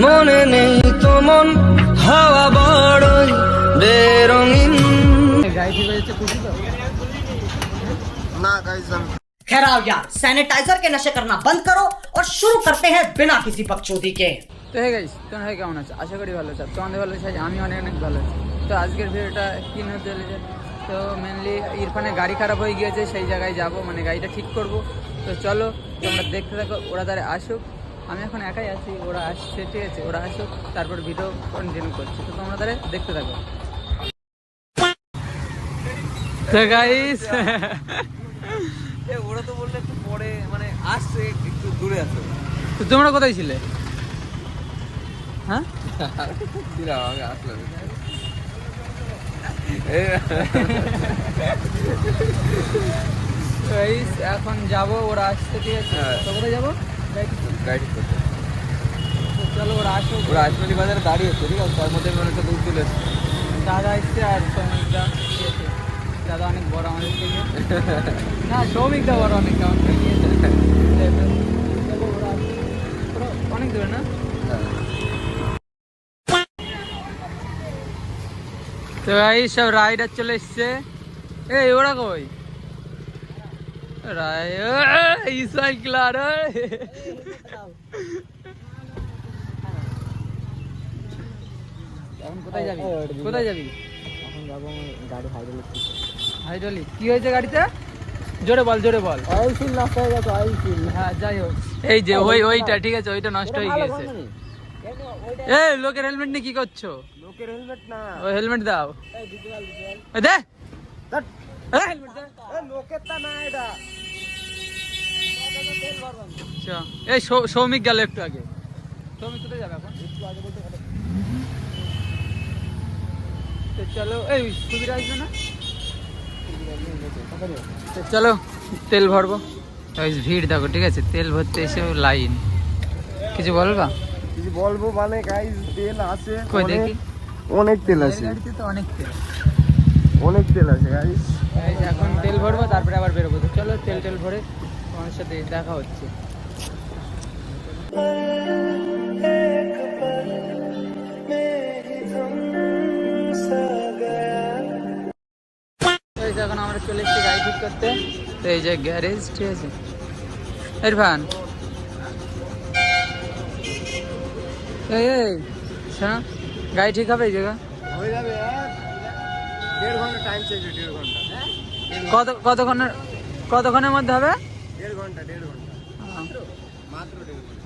মনে নেই তো মন হাওয়া বড়ই বেরঙিন। না গাইস खैर आओ यार, सैनिटाइजर के नशे करना बंद करो और शुरू करते हैं बिना किसी बकचोदी के। তো হে গাইস, তোমরা কেমন আছো? আশা করি ভালো আছো। তোমাদের ভালো আছে, আমি অনেক অনেক ভালো আছি। তো আজকের ভিডিওটা কি নিয়ে চলেছে, তো মেনলি ইরফানের গাড়ি খারাপ হয়ে গিয়েছে, সেই জায়গায় যাব, মানে গাড়িটা ঠিক করব। তো চলো তোমরা দেখতে থাকো, ওরা তারা আসুক, আমি এখন একাই আছি, ওরা আসছে, ঠিক আছে, ওরা আসুক, তারপর ভিডিও কন্টিনিউ করছি। তো তোমরা তারা দেখতে থাকো। তো গাইস ওরা তো বললে একটু পরে মানে আসছে, একটু দূরে আছে। তো তোমরা কোথায় ছিলে? হ্যাঁ দিলাম আমি আসলাম। গাইস এখন যাব, ওরা আসছে, ঠিক আছে। তো কোথায় যাবো? গাড়ি করতে তো চলো ওরা আসুক। ওরা আশমালি বাজারে দাঁড়িয়ে আছে, ঠিক আছে, তার মধ্যে মানে একটা দূর চলে এসছে। দাদা এসছে আর সৌমিকদা, ঠিক আছে। দাদা অনেক বড় আমাদের থেকে, না সৌমিকদা বড় অনেক আমার থেকে, ঠিক আছে। চলো ওরা আসুক, ওরা অনেক দূরে না। তো এই সব রাইডার চলে এসছে। এই ওরা কই? সাইকেলার এখন কোথায় যাবি? কোথায় যাবি? এখন যাবো গাড়ি হাইড্রোলিক। হাইড্রোলিক কি হয়েছে গাড়িতে? জোরে বল, জোরে বল। অয়েল সিল নষ্ট হয়ে গেছে, অয়েল সিল। হ্যাঁ যাই হোক, এই যে ওইটা, ঠিক আছে, ওইটা নষ্ট হয়ে গেছে। এই লোকের হেলমেট নিয়ে কি করছো? লোকের হেলমেট না, ওই হেলমেট দাও। এই দে হেলমেট দে। লোকেরটা না এটা। আচ্ছা, এই সৌমিক গেল একটু আগে। সৌমিক কোথায় যাবে এখন? তো চলো, এই সুবিধা আসবে না? তো চলো তেল ভরবো। ভিড় দেখো, ঠিক আছে, তেল ভরতে এসে লাইন। কিছু বলবা? কিছু বলবো মানে গাইস, তেল আছে, কই দেখি। অনেক তেল আছে, গাড়িতে তো অনেক তেল, অনেক তেল আছে গাইস। এই যে এখন তেল ভরবো, তারপরে আবার বেরোবো। তো চলো তেল ভরে তোমার সাথে দেখা হচ্ছে। এখন আমরা চলে এসেছি গাড়ি ঠিক করতে। তো এই যে গ্যারেজ, ঠিক আছে। ইরফান এই শোনো, গাড়ি ঠিক হবে এই জায়গা? হয়ে যাবে, 1.5 ঘন্টা টাইম চাইছে, 1.5 ঘন্টা। কতক্ষণের মধ্যে হবে? 1.5 ঘন্টা মাত্র 1.5 ঘন্টা।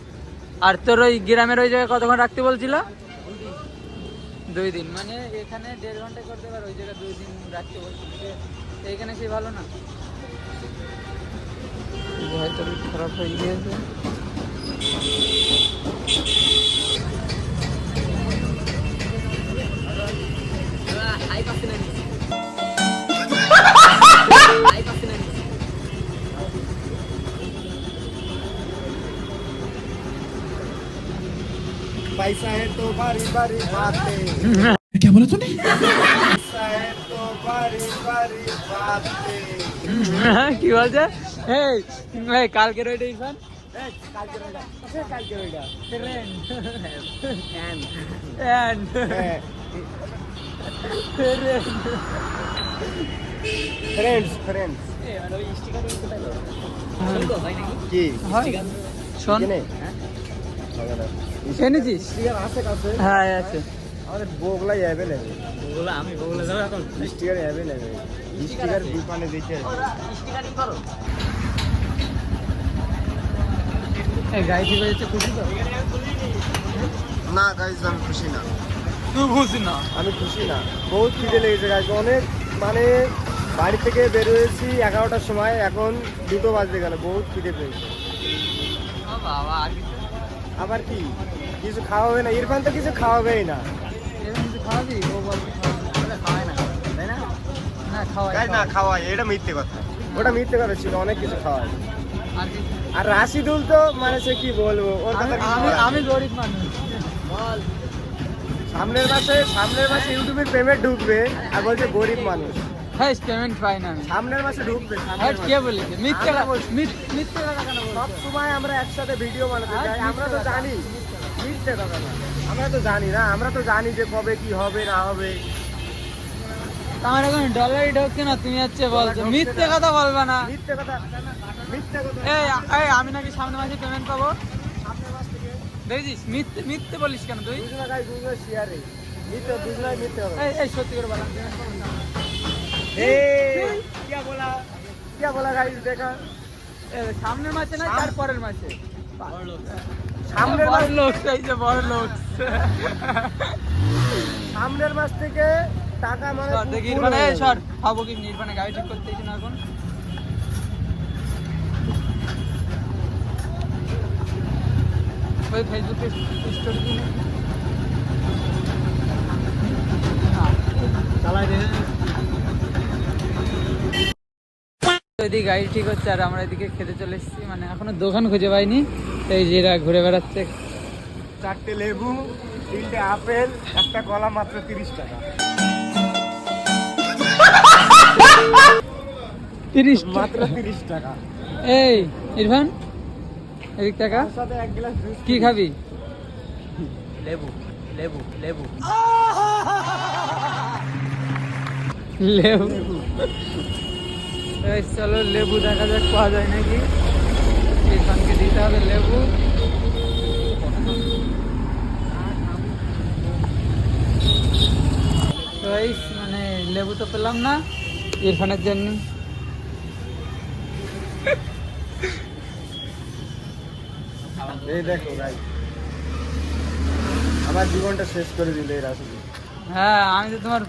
আর তোর ওই গ্রামের ওই জায়গায় কতক্ষণ রাখতে বলছিল? 2 দিন, মানে এখানে 1.5 ঘন্টা করতে পার, ওই জায়গায় 2 দিন রাখতে বলছিল। এইখানে সে ভালো না, হয়তো খারাপ হয়ে গিয়েছে। पैसा है तो बारी बारी बातें। क्या बोला तूने? पैसा है तो बारी बारी बातें। কি বলছে? এই কালকের ওইটা ইরফান, फ्रेंड्स কি শোন এনেছিস? হ্যাঁ আছে আমাদের বগলাই অ্যাভেলেবেল। আমি বগলা যাবো এখন। স্টিকার অ্যাভেলেবেল, স্টিকার দোকানে দিতে আছে। এই গাড়ি ঠিক হয়ে যাচ্ছে, খুশি তো? না গাইস আমি খুশি না। তুই খুশি না? আমি খুশি না, বহুত খিদে লেগেছে গাইস, অনেক, মানে বাড়ি থেকে বের হয়েছি 11টার সময়, এখন 2টো বাজতে গেল, বহুত খিদে পেয়েছে। বাবা আবার কি কিছু খাওয়াবে না? ইরফান তো কিছু খাওয়াবেই না। কিছু খাওয়াবি? ও বলছে খাওয়ায় না, তাই না? না খাওয়াই না খাওয়াই, এটা মিথ্যে কথা, ওটা মিথ্যে কথা ছিল, অনেক কিছু খাওয়ায়। আর কি? আর রাশিদুল তো মানে সে কি বলবো, ওর কথা আমি গরিব মানুষ, বল। সামনের মাসে ইউটিউবের পেমেন্ট ঢুকবে আর বলছে গরিব মানুষ। হ্যাঁ পেমেন্ট পাই না আমি। সামনের মাসে ঢুকবে, সামনের হ্যাঁ মাসে। কে বলেছে মিথ্যে আমরা বলছি। মিথ্যে কথা কেন বলছো? সব সময় আমরা একসাথে ভিডিও বানাতে আর চাই, আমরা তো মিথ্যে জানি মিথ্যে কথা না, আমরা তো জানি না, আমরা তো জানি যে কবে কি হবে না হবে। আমার এখন ডলারই ঢুকছে না, তুমি হচ্ছে বলছো মিথ্যে কথা বলবা না। মিথ্যে কথা, মিথ্যে কথা। এই এই আমি নাকি সামনের মাসে পেমেন্ট পাবো, সামনের মাস থেকে দেখেছিস মিথ্যে মিথ্যে বলিস কেন তুই? দুজনা গাই দুজনা শেয়ারে মিথ্যে, দুজনাই মিথ্যে কথা। এই সত্যি করে বললাম পেমেন্ট পাবো না। क्या बोला गाइस देखा সামনের মাসে না তার পরের মাসে সামনের মাস, বড় লোক চাইছে বড় লোক। সামনের মাস থেকে টাকা মানে সর দেখি full ইরফানে হয়ে যাবে। সর খাবো কি ইরফানে গাড়ি ঠিক করতে না এখন। ওই ফেসবুকে স্টোরি দিন চালাই দে। এদিকে গাড়ি ঠিক হচ্ছে আর আমরা এদিকে খেতে চলে এসেছি, মানে এখনো দোকান খুঁজে পাইনি, তো এই যে এরা ঘুরে বেড়াচ্ছে। 4টে লেবু, 3টে আপেল, একটা কলা মাত্র 30 টাকা। 30 মাত্র 30 টাকা। এই ইরফান এদিক টাকা তার সাথে 1 গ্লাস জুস। কি খাবি? লেবু লেবু লেবু লেবু। এই চলো লেবু দেখা যাক পাওয়া যায় নাকি, ইরফানকে দিতে হবে লেবু। তো এই মানে লেবু তো পেলাম না ইরফানের জন্য। এই দেখো গাইস, আমার জীবনটা শেষ করে দিলে এরা শুধু। হ্যাঁ আমি তো তোমার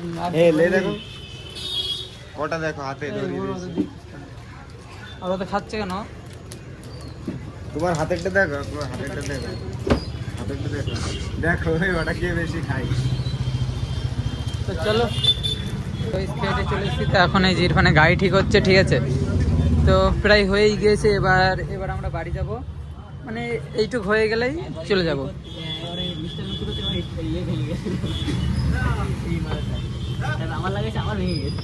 এই লে দেখো কটা দেখো হাতে ধরিয়ে দিয়েছি। আর ও তো খাচ্ছে কেন? তোমার হাতেরটা দেখো, তোমার হাতেরটা দেখো, হাতেরটা দেখো, দেখো এই ওটা কে বেশি খাই। তো চলো ওই খেটে চলে এসেছি, তো এখন এই যে ইরফানে গাড়ি ঠিক হচ্ছে, ঠিক আছে তো প্রায় হয়েই গিয়েছে। এবার আমরা বাড়ি যাব, মানে এইটুক হয়ে গেলেই চলে যাব। আমার লাগে আমার ভেঙে গেছে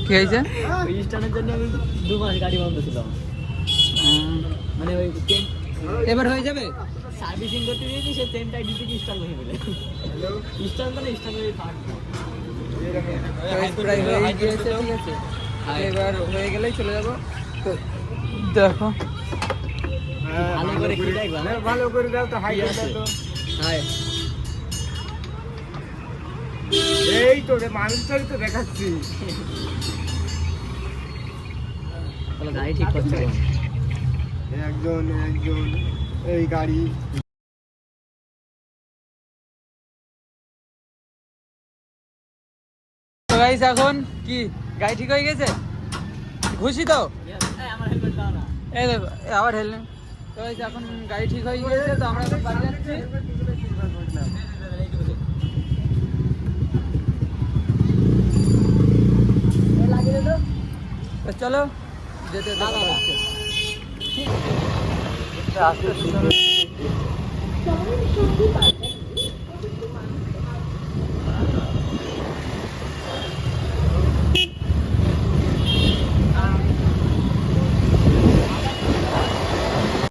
কি হয়েছে? ওই স্টানের জন্য আমি 2 মাস গাড়ি বন্ধ ছিল আমার। মানে ওই এবার হয়ে যাবে। সার্ভিসিং করতে দিয়েছি, সে চেনটাই দিতে কি স্টার ভেঙে গেলে স্টার মানে স্টার হয়ে থাক। তো প্রায় হয়েই গিয়েছে, ঠিক আছে এবার হয়ে গেলেই চলে যাব। তো দেখো ভালো করে কি দেখবা না? ভালো করে দাও তো, হাই করে দাও তো। হাই এই তো রে মানুষটাই তো দেখাচ্ছি। তাহলে গাড়ি ঠিক করতে হবে। একজন এই গাড়ি তো গাইস এখন কি গাড়ি ঠিক হয়ে গেছে, খুশি তো? আমার হেলমেট দাও না। এই দেখো আবার হেলমেট। তো গাইস এখন গাড়ি ঠিক হয়ে গেছে, তো আমরা এখন বাড়ি যাচ্ছি। তো চলো যেতে যেতে কথা হচ্ছে। আস্তে আস্তে চলো।